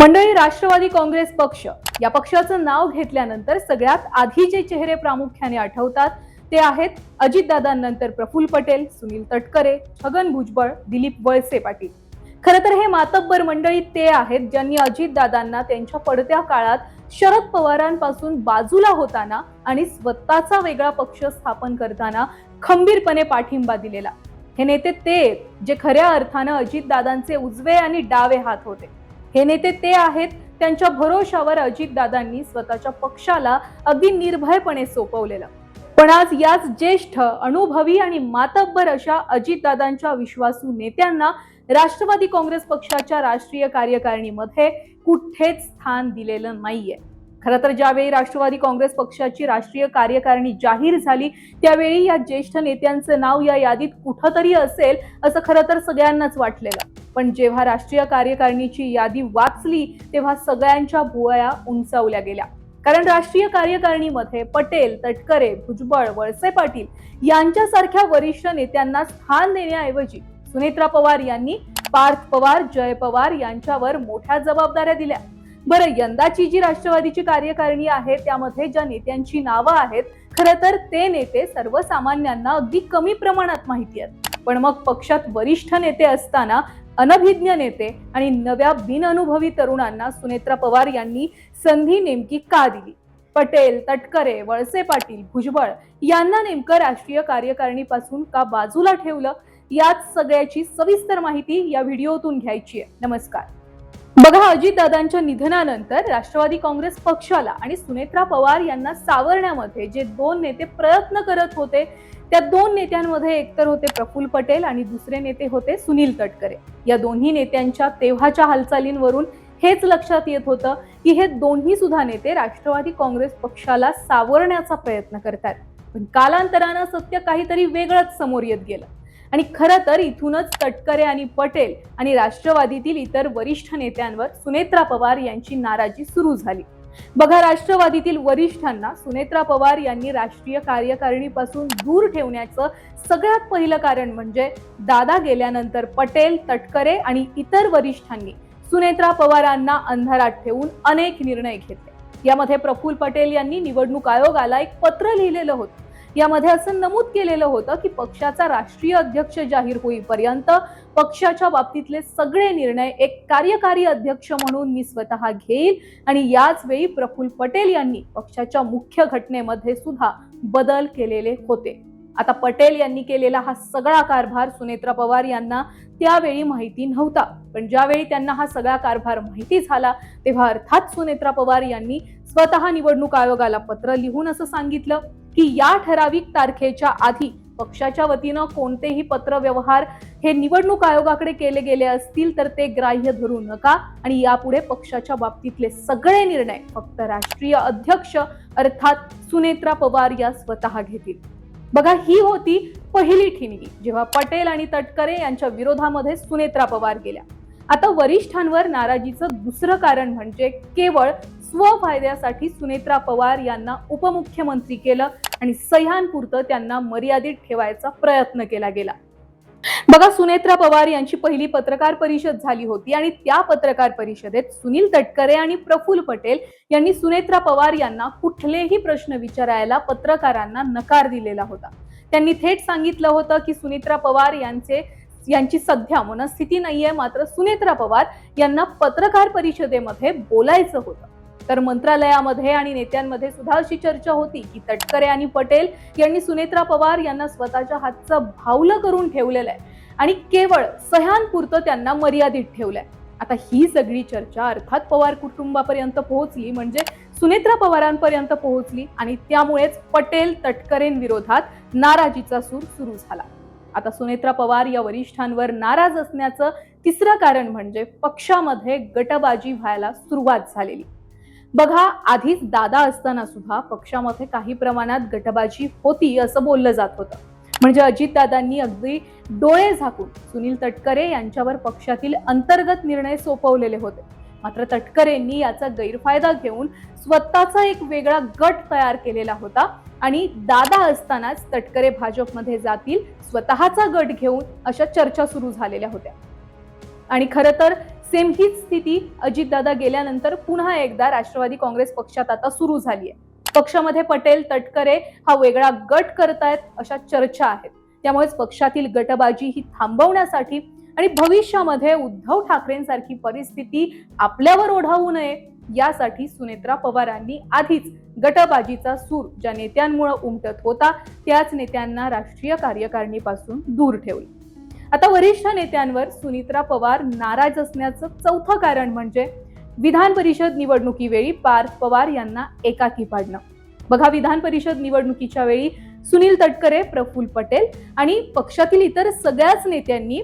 मंडळी, राष्ट्रवादी काँग्रेस पक्ष या पक्षाचं नाव घेतल्यानंतर सगळ्यात आधी जे चेहरे प्रामुख्याने आठवतात ते आहेत अजितदादांनंतर प्रफुल्ल पटेल, सुनील तटकरे, छगन भुजबळ, दिलीप वळसे पाटील। खरं तर हे मातब्बर मंडळी ते आहेत ज्यांनी अजितदादांना त्यांच्या पडत्या काळात शरद पवारांपासून बाजूला होताना आणि स्वतःचा वेगळा पक्ष स्थापन करताना खंबीरपणे पाठिंबा दिलेला। हे नेते ते जे खऱ्या अर्थानं अजितदादांचे उजवे आणि डावे हात होते। हे नेते ते आहेत त्यांच्या भरोशावर अजितदादांनी स्वतःच्या पक्षाला अगदी निर्भयपणे सोपवलेलं। पण आज याच ज्येष्ठ, अनुभवी आणि मातब्बर अशा अजितदादांच्या विश्वासू नेत्यांना राष्ट्रवादी काँग्रेस पक्षाच्या राष्ट्रीय कार्यकारिणीमध्ये कुठेच स्थान दिलेलं नाहीये। खरं तर ज्यावेळी राष्ट्रवादी काँग्रेस पक्षाची राष्ट्रीय कार्यकारिणी जाहीर झाली त्यावेळी या ज्येष्ठ नेत्यांचं नाव या यादीत कुठंतरी असेल असं खरं तर सगळ्यांनाच वाटलेलं। पण जेव्हा राष्ट्रीय कार्यकारिणीची यादी वाचली तेव्हा सगळ्यांच्या भुवया उंचावल्या गेल्या। कारण राष्ट्रीय कार्यकारिणीमध्ये पटेल, तटकरे, भुजबळ, वळसे पाटील यांच्यासारख्या वरिष्ठ नेत्यांना स्थान देण्याऐवजी सुनेत्रा पवार यांनी पार्थ पवार, जय पवार यांच्यावर मोठ्या जबाबदाऱ्या दिल्या। बरं, यंदाची जी राष्ट्रवादीची कार्यकारिणी आहे त्यामध्ये ज्या नेत्यांची नावं आहेत खरं तर ते नेते सर्वसामान्यांना अगदी कमी प्रमाणात माहिती आहेत। पण मग पक्षात वरिष्ठ नेते असताना अनभिज्ञ नेते आणि नव्या बिनअनुभवी तरुणांना सुनेत्रा पवार यांनी संधी नेमकी का दिली? पटेल, तटकरे, वळसे पाटील, भुजबळ यांना नेमकं राष्ट्रीय कार्यकारिणीपासून का बाजूला ठेवलं? याच सगळ्याची सविस्तर माहिती या व्हिडिओतून घ्यायची आहे। नमस्कार। बघा, अजितदादांच्या निधनानंतर राष्ट्रवादी काँग्रेस पक्षाला आणि सुनेत्रा पवार यांना सावरण्यामध्ये जे दोन नेते प्रयत्न करत होते त्या दोन नेत्यांमध्ये एकतर होते प्रफुल्ल पटेल आणि दुसरे नेते होते सुनील तटकरे। या दोन्ही नेत्यांच्या तेव्हाच्या हालचालींवरून हेच लक्षात येत होतं की हे दोन्ही सुद्धा नेते राष्ट्रवादी काँग्रेस पक्षाला सावरण्याचा प्रयत्न करतात। पण कालांतरानं सत्य काहीतरी वेगळंच समोर येत गेलं आणि खरं तर इथूनच तटकरे आणि पटेल आणि राष्ट्रवादीतील इतर वरिष्ठ नेत्यांवर सुनेत्रा पवार यांची नाराजी सुरू झाली। बघा, राष्ट्रवादीतील वरिष्ठांना सुनेत्रा पवार यांनी राष्ट्रीय कार्यकारिणीपासून दूर ठेवण्याचं सगळ्यात पहिलं कारण म्हणजे दादा गेल्यानंतर पटेल, तटकरे आणि इतर वरिष्ठांनी सुनेत्रा पवारांना अंधारात ठेवून अनेक निर्णय घेतले। यामध्ये प्रफुल्ल पटेल यांनी निवडणूक आयोगाला एक पत्र लिहिलेलं होतं। यामध्ये असं नमूद केलेलं होतं की पक्षाचा राष्ट्रीय अध्यक्ष जाहीर होईपर्यंत पक्षाच्या बाबतीतले सगळे निर्णय एक कार्यकारी अध्यक्ष म्हणून मी स्वतः घेईल आणि याच वेळी प्रफुल्ल पटेल यांनी पक्षाच्या मुख्य घटनेमध्ये सुद्धा बदल केलेले होते। आता पटेल यांनी केलेला हा सगळा कारभार सुनेत्रा पवार यांना त्यावेळी माहिती नव्हता, पण ज्यावेळी त्यांना हा सगळा कारभार माहिती झाला तेव्हा अर्थात सुनेत्रा पवार यांनी स्वतः निवडणूक आयोगाला पत्र लिहून असं सांगितलं की या ठराविक तारखेच्या आधी पक्षाच्या वतीनं कोणतेही पत्र व्यवहार हे निवडणूक आयोगाकडे केले गेले असतील तर ते ग्राह्य धरू नका आणि यापुढे पक्षाच्या बाबतीतले सगळे निर्णय फक्त राष्ट्रीय अध्यक्ष अर्थात सुनेत्रा पवार या स्वतः घेतील। बघा, ही होती पहिली ठिणगी जेव्हा पटेल आणि तटकरे यांच्या विरोधामध्ये सुनेत्रा पवार गेल्या। आता वरिष्ठांवर नाराजीचं दुसरं कारण म्हणजे केवळ स्वफायद्यासाठी सुनेत्रा पवार यांना उपमुख्यमंत्री केलं आणि सह्यांपुरतं त्यांना मर्यादित ठेवायचा प्रयत्न केला गेला। बघा, सुनेत्रा पवार यांची पहिली पत्रकार परिषद झाली होती आणि त्या पत्रकार परिषदेत सुनील तटकरे आणि प्रफुल्ल पटेल यांनी सुनेत्रा पवार यांना कुठलेही प्रश्न विचारायला पत्रकारांना नकार दिलेला होता। त्यांनी थेट सांगितलं होतं की सुनेत्रा पवार यांची सध्या मनस्थिती नाहीये, मात्र सुनेत्रा पवार यांना पत्रकार परिषदेमध्ये बोलायचं होतं। तर मंत्रालयामध्ये आणि नेत्यांमध्ये सुद्धा अशी चर्चा होती की तटकरे आणि पटेल यांनी सुनेत्रा पवार यांना स्वतःच्या हातचं भावलं करून ठेवलेलं आहे आणि केवळ सह्यांपुरतं त्यांना मर्यादित ठेवलंय। आता ही सगळी चर्चा अर्थात पवार कुटुंबापर्यंत पोहोचली, म्हणजे सुनेत्रा पवारांपर्यंत पोहोचली आणि त्यामुळेच पटेल तटकरेंविरोधात नाराजीचा सूर सुरू झाला। आता सुनेत्रा पवार या वरिष्ठांवर नाराज असण्याचं तिसरं कारण म्हणजे पक्षामध्ये गटबाजी व्हायला सुरुवात झालेली। बघा, आधीच दादा असताना सुद्धा पक्षामध्ये काही प्रमाणात गटबाजी होती असं बोललं जात होतं। म्हणजे अजितदादांनी अगदी डोळे झाकून सुनील तटकरे यांच्यावर पक्षातील अंतर्गत निर्णय सोपवलेले होते। मात्र तटकरेंनी याचा गैरफायदा घेऊन स्वतःचा एक वेगळा गट तयार केलेला होता आणि दादा असतानाच तटकरे भाजपमध्ये जातील, स्वतःचा गट घेऊन अशा चर्चा सुरू झालेल्या होत्या। आणि खरं तर सेम हीच स्थिती अजितदादा गेल्यानंतर पुन्हा एकदा राष्ट्रवादी काँग्रेस पक्षात आता सुरू झाली आहे. पक्षामध्ये पटेल तटकरे हा वेगळा गट करतायत अशा चर्चा आहेत. त्यामुळेच पक्षातील गटबाजी ही थांबवण्यासाठी आणि भविष्यामध्ये उद्धव ठाकरेंसारखी परिस्थिती आपल्यावर ओढावू नये यासाठी सुनेत्रा पवारांनी आधीच गटबाजीचा सूर ज्या नेत्यांमुळे उमटत होता त्याच नेत्यांना राष्ट्रीय कार्यकारिणीपासून दूर ठेवलं. आता वरिष्ठ नेत्यांवर सुनेत्रा पवार नाराज असण्याचं चौथं कारण म्हणजे विधान परिषद निवडणुकीवेळी पार्थ पवार यांना एकाकी पाडणं. बघा, विधान परिषद निवडणुकीच्या वेळी सुनील तटकरे, प्रफुल्ल पटेल आणि पक्षातील इतर सगळ्याच नेत्यांनी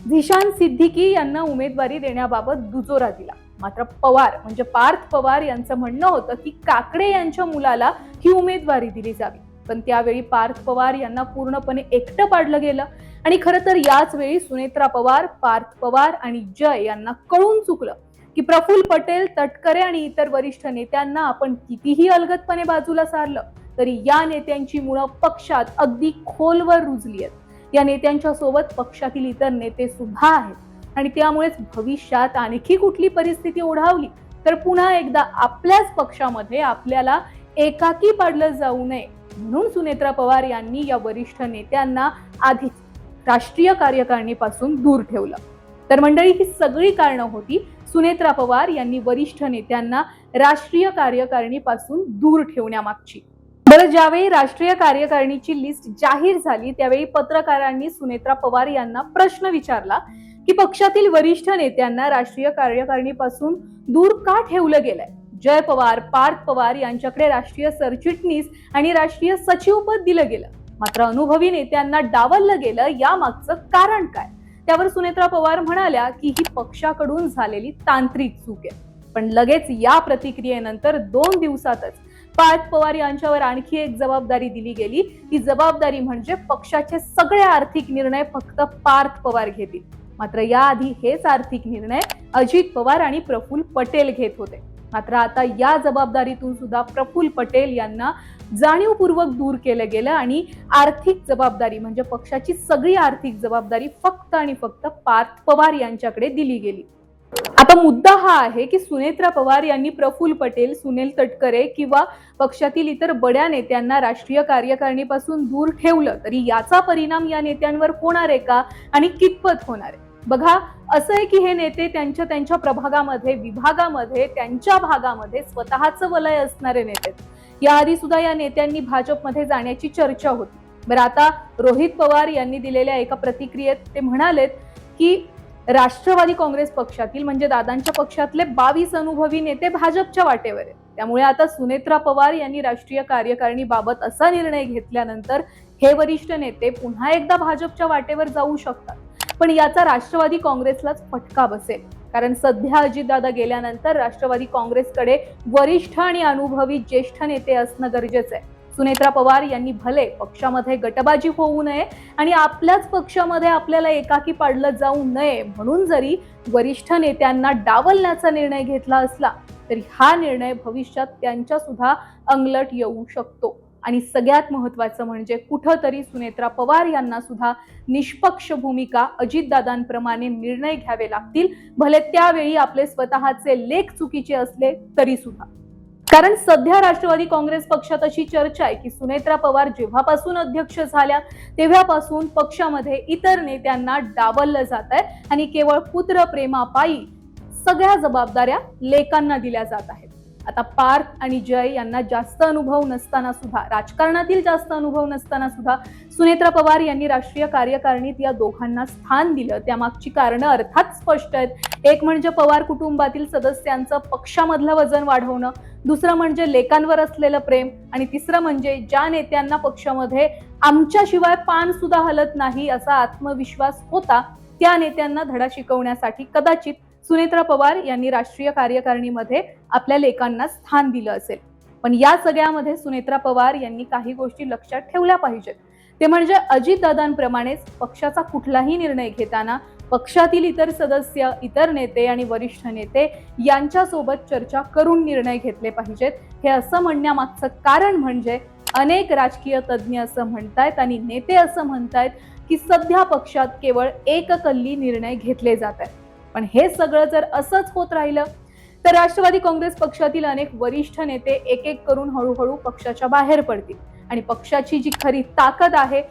झिशान सिद्दीकी यांना उमेदवारी देण्याबाबत दुजोरा दिला. मात्र पवार म्हणजे पार्थ पवार यांचं म्हणणं होतं की काकडे यांच्या मुलाला ही उमेदवारी दिली जावी. पण त्यावेळी पार्थ पवार यांना पूर्णपणे एकटं पाडलं गेलं आणि खरं तर याच वेळी सुनेत्रा पवार, पार्थ पवार आणि जय यांना कळून चुकलं की प्रफुल्ल पटेल, तटकरे आणि इतर वरिष्ठ नेत्यांना आपण कितीही अलगदपणे बाजूला सारलं तरी या नेत्यांची मुळं पक्षात अगदी खोलवर रुजली आहेत. या नेत्यांच्या सोबत पक्षातील इतर नेते सुद्धा आहेत आणि त्यामुळेच भविष्यात आणखी कुठली परिस्थिती ओढावली तर पुन्हा एकदा आपल्याच पक्षामध्ये आपल्याला एकाकी पाडलं जाऊ नये म्हणून सुनेत्रा पवार यांनी या वरिष्ठ नेत्यांना आधीच राष्ट्रीय कार्यकारिणीपासून दूर ठेवलं. तर मंडळी, ही सगळी कारणं होती सुनेत्रा पवार यांनी वरिष्ठ नेत्यांना राष्ट्रीय कार्यकारिणीपासून दूर ठेवण्यामागची. बरं, ज्यावेळी राष्ट्रीय कार्यकारिणीची लिस्ट जाहीर झाली त्यावेळी पत्रकारांनी सुनेत्रा पवार यांना प्रश्न विचारला की पक्षातील वरिष्ठ नेत्यांना राष्ट्रीय कार्यकारिणीपासून दूर का ठेवलं गेलंय? जय पवार, पार्थ पवार यांच्याकडे राष्ट्रीय सरचिटणीस आणि राष्ट्रीय सचिव पद दिलं गेलं, मात्र अनुभवी नेत्यांना डावललं गेलं. यामागचं कारण काय? त्यावर सुनेत्रा पवार म्हणाल्या की ही पक्षाकडून झालेली तांत्रिक चूक आहे. पण लगेच या प्रतिक्रियेनंतर 2 दिवसातच पार्थ पवार यांच्यावर आणखी एक जबाबदारी दिली गेली. ही जबाबदारी म्हणजे पक्षाचे सगळे आर्थिक निर्णय फक्त पार्थ पवार घेतील. मात्र याआधी हेच आर्थिक निर्णय अजित पवार आणि प्रफुल्ल पटेल घेत होते. मात्र आता या जबाबदारीतून सुद्धा प्रफुल्ल पटेल यांना जाणीवपूर्वक दूर केलं गेलं आणि आर्थिक जबाबदारी म्हणजे पक्षाची सगळी आर्थिक जबाबदारी फक्त आणि फक्त पार्थ पवार यांच्याकडे दिली गेली. आता मुद्दा हा आहे की सुनेत्रा पवार यांनी प्रफुल्ल पटेल, सुनील तटकरे किंवा पक्षातील इतर बड्या नेत्यांना राष्ट्रीय कार्यकारिणीपासून दूर ठेवलं तरी याचा परिणाम या नेत्यांवर होणार आहे का आणि कितपत होणार आहे? बघा, असं आहे की हे नेते त्यांच्या त्यांच्या प्रभागामध्ये, विभागामध्ये, त्यांच्या भागामध्ये स्वतःचं वलय असणारे नेते. याआधी सुद्धा या नेत्यांनी भाजपमध्ये जाण्याची चर्चा होती. बरं, आता रोहित पवार यांनी दिलेल्या एका प्रतिक्रियेत ते म्हणालेत की राष्ट्रवादी काँग्रेस पक्षातील म्हणजे दादांच्या पक्षातले 22 अनुभवी नेते भाजपच्या वाटेवर आहेत. त्यामुळे आता सुनेत्रा पवार यांनी राष्ट्रीय कार्यकारिणीबाबत असा निर्णय घेतल्यानंतर हे वरिष्ठ नेते पुन्हा एकदा भाजपच्या वाटेवर जाऊ शकतात. पण याचा राष्ट्रवादी काँग्रेसलाच फटका बसेल, कारण सध्या अजितदादा गेल्यानंतर राष्ट्रवादी काँग्रेसकडे वरिष्ठ आणि अनुभवी ज्येष्ठ नेते असणं गरजेचं आहे. सुनेत्रा पवार यांनी भले पक्षामध्ये गटबाजी होऊ नये आणि आपल्याच पक्षामध्ये आपल्याला एकाकी पाडलं जाऊ नये म्हणून जरी वरिष्ठ नेत्यांना डावलण्याचा निर्णय घेतला असला तरी हा निर्णय भविष्यात त्यांच्या सुद्धा अंगलट येऊ शकतो. आणि सगळ्यात महत्त्वाचं म्हणजे कुठंतरी सुनेत्रा पवार यांना सुद्धा निष्पक्ष भूमिका अजितदादांप्रमाणे निर्णय घ्यावे लागतील, भले त्यावेळी आपले स्वतःचे लेख चुकीचे असले तरी सुद्धा. कारण सध्या राष्ट्रवादी काँग्रेस पक्षात अशी चर्चा आहे की सुनेत्रा पवार जेव्हापासून अध्यक्ष झाल्या तेव्हापासून पक्षामध्ये इतर नेत्यांना डावललं जात आहे आणि केवळ पुत्र प्रेमापायी सगळ्या जबाबदाऱ्या लेकांना दिल्या जात आहेत. आता पार्थ आणि जय यांना जास्त अनुभव नसताना सुद्धा, राजकारणातील जास्त अनुभव नसताना सुद्धा सुनेत्रा पवार यांनी राष्ट्रीय कार्यकारिणीत या दोघांना स्थान दिलं. त्यामागची कारणं अर्थात स्पष्ट आहेत. एक म्हणजे पवार कुटुंबातील सदस्यांचं पक्षामधलं वजन वाढवणं, दुसरं म्हणजे लेकांवर असलेलं प्रेम आणि तिसरं म्हणजे ज्या नेत्यांना पक्षामध्ये आमच्याशिवाय पान सुद्धा हलत नाही असा आत्मविश्वास होता त्या नेत्यांना धडा शिकवण्यासाठी कदाचित सुनेत्रा पवार यांनी राष्ट्रीय कार्यकारिणीमध्ये आपल्या लेकांना स्थान दिलं असेल. पण या सगळ्यामध्ये सुनेत्रा पवार यांनी काही गोष्टी लक्षात ठेवल्या पाहिजेत. ते म्हणजे अजितदादांप्रमाणेच पक्षाचा कुठलाही निर्णय घेताना पक्षातील इतर सदस्य, इतर नेते आणि वरिष्ठ नेते यांच्यासोबत चर्चा करून निर्णय घेतले पाहिजेत. हे असं म्हणण्यामागचं कारण म्हणजे अनेक राजकीय तज्ज्ञ असं म्हणतायत आणि नेते असं म्हणतायत की सध्या पक्षात केवळ एककल्ली निर्णय घेतले जात आहेत. पण हे सगळं जर असंच होत राहिलं तर राष्ट्रवादी काँग्रेस पक्षातील अनेक वरिष्ठ नेते एक एक करून हळूहळू पक्षाच्या बाहेर पडतील आणि पक्षाची जी खरी ताकद आहे,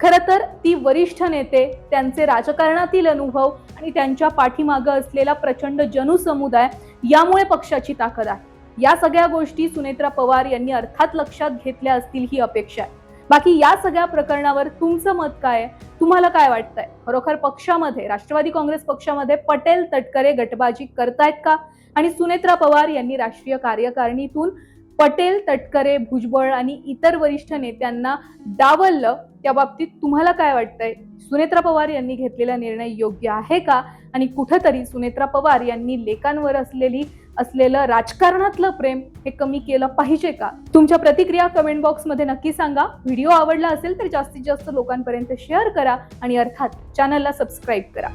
खरं तर ती वरिष्ठ नेते, त्यांचे राजकारणातील अनुभव आणि त्यांच्या पाठीमागे असलेला प्रचंड जनसमुदाय यामुळे पक्षाची ताकद आहे. या सगळ्या गोष्टी सुनेत्रा पवार यांनी अर्थात लक्षात घेतल्या असतील ही अपेक्षा आहे. बाकी या सगळ्या प्रकरणावर तुमचं मत काय आहे? तुम्हाला काय वाटतंय? खरोखर पक्षामध्ये, राष्ट्रवादी काँग्रेस पक्षामध्ये पटेल तटकरे गटबाजी करतायत का? आणि सुनेत्रा पवार यांनी राष्ट्रीय कार्यकारिणीतून पटेल, तटकरे, भुजबळ आणि इतर वरिष्ठ नेत्यांना डावललं, त्या बाबतीत तुम्हाला काय वाटतंय? सुनेत्रा पवार यांनी घेतलेला निर्णय योग्य आहे का? आणि कुठेतरी सुनेत्रा पवार यांनी लेकांवर असलेलं राजकारणातलं प्रेम हे कमी केलं पाहिजे का? तुमच्या प्रतिक्रिया कमेंट बॉक्समध्ये नक्की सांगा. व्हिडिओ आवडला असेल तर जास्तीत जास्त लोकांपर्यंत शेअर करा आणि अर्थात चॅनलला सबस्क्राईब करा.